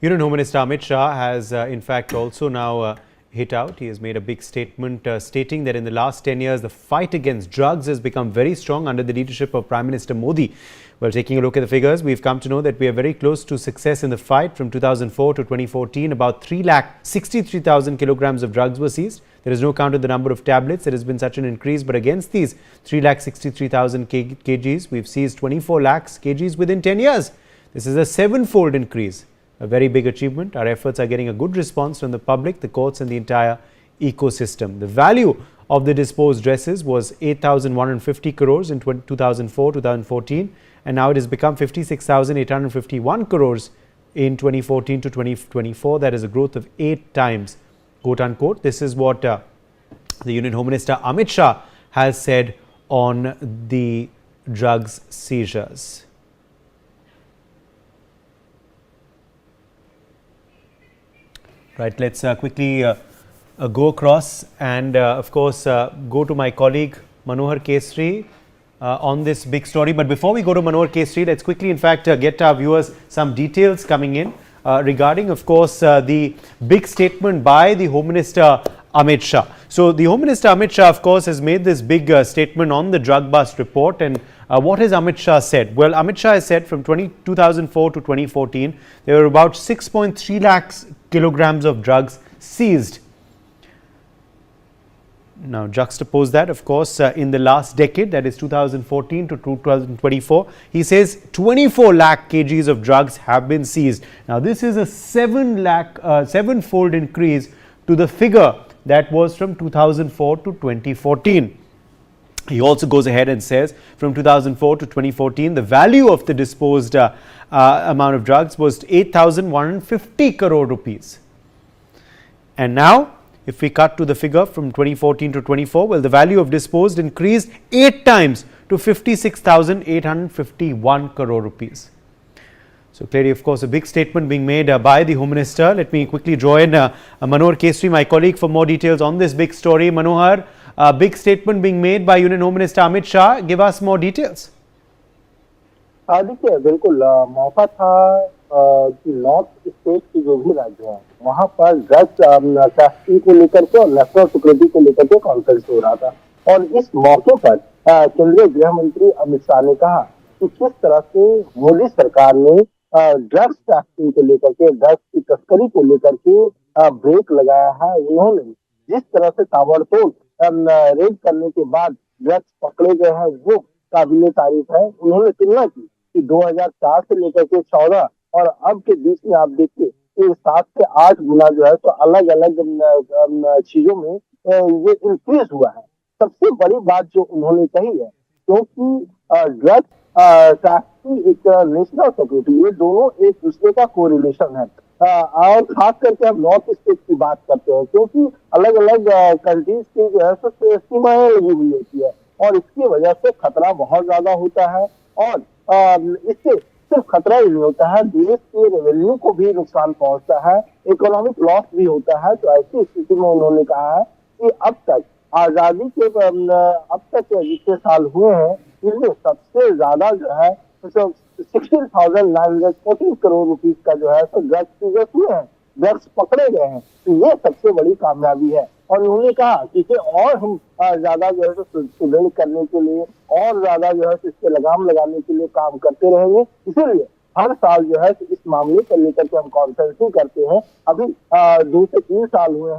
Union Home Minister Amit Shah has in fact also now hit out. He has made a big statement stating that in the last 10 years, the fight against drugs has become very strong under the leadership of Prime Minister Modi. Well, taking a look at the figures, we've come to know that we are very close to success in the fight. From 2004 to 2014, about 3,63,000 kilograms of drugs were seized. There is no count of the number of tablets. There has been such an increase, but against these 3,63,000 kgs, we've seized 24 lakhs kgs within 10 years. This is a seven-fold increase. A very big achievement. Our efforts are getting a good response from the public, the courts and the entire ecosystem. The value of the disposed dresses was 8,150 crores in 2004-2014 and now it has become 56,851 crores in 2014 to 2024. That is a growth of 8 times, quote unquote. This is what the Union Home Minister Amit Shah has said on the drugs seizures. Right, let's quickly go across and of course go to my colleague Manohar Kesri on this big story. But before we go to Manohar Kesri, let's quickly in fact get our viewers some details coming in regarding of course the big statement by the Home Minister Amit Shah. So the Home Minister Amit Shah of course has made this big statement on the drug bust report, and what has Amit Shah said? Well, Amit Shah has said from 2004 to 2014 there were about 6.3 lakhs kilograms of drugs seized. Now juxtapose that of course in the last decade, that is 2014 to 2024, he says 24 lakh kgs of drugs have been seized. Now this is a seven-fold increase to the figure that was from 2004 to 2014. He also goes ahead and says from 2004 to 2014, the value of the disposed amount of drugs was 8,150 crore rupees. And now, if we cut to the figure from 2014 to 24, well, the value of disposed increased 8 times to 56,851 crore rupees. So clearly, of course, a big statement being made by the Home Minister. Let me quickly join Manohar Kesri, my colleague, for more details on this big story. Manohar, a big statement being made by Union Home Minister Amit Shah. Give us more details. देखिए बिल्कुल मौका था कि north state के जो भी राज्य हैं वहां पर ड्रग्स ट्रैफिकिंग को लेकर के और नेशनल सिक्योरिटी को लेकर के कॉन्फ्रेंस हो रहा था, और इस मौके पर केंद्रीय गृह मंत्री अमित शाह ने कहा कि किस तरह से मोदी सरकार ने ड्रग्स ट्रैफिकिंग को लेकर के, ड्रग्स की तस्करी को लेकर के ब्रेक लगाया है। उन्होंने जिस तरह से ताबड़तोड़ रेड करने के बाद ड्रग्स पकड़े गए हैं वो काबिले तारीफ है। उन्होंने तुलना की कि 2004 से लेकर के 14 और अब के बीच में आप देखिए 7 से 8 गुना जो है तो अलग अलग चीजों में ये इंक्रीज हुआ है। सबसे बड़ी बात जो उन्होंने कही है, क्योंकि ड्रग ट्रैफिकिंग एक नेशनल सिक्योरिटी, ये दोनों एक दूसरे का कोरिलेशन है। और खास करके हम नॉर्थ स्टेट की बात करते हैं, क्योंकि अलग अलग कंट्रीज की जो है सीमाएं लगी हुई होती है और इसकी वजह से खतरा बहुत ज्यादा होता है। और इससे सिर्फ खतरा ही नहीं होता है, देश के रेवेन्यू को भी नुकसान पहुंचता है, इकोनॉमिक लॉस भी होता है। तो ऐसी स्थिति में उन्होंने कहा है कि अब तक आजादी के अब तक जितने साल हुए हैं इनमें सबसे ज्यादा जो है 16,914 करोड़ रुपीज का जो है तो ड्रग्स सीजर्स हुए हैं, ड्रग्स पकड़े गए हैं। तो ये सबसे बड़ी कामयाबी है। और उन्होंने कहा कि इसे और हम ज्यादा जो है सुदृढ़ करने के लिए और ज्यादा जो है इसके लगाम लगाने के लिए काम करते रहेंगे। इसीलिए हर साल जो है इस मामले को लेकर के हम कॉन्फ्रेंसिंग करते हैं। अभी 2 से 3 साल हुए हैं।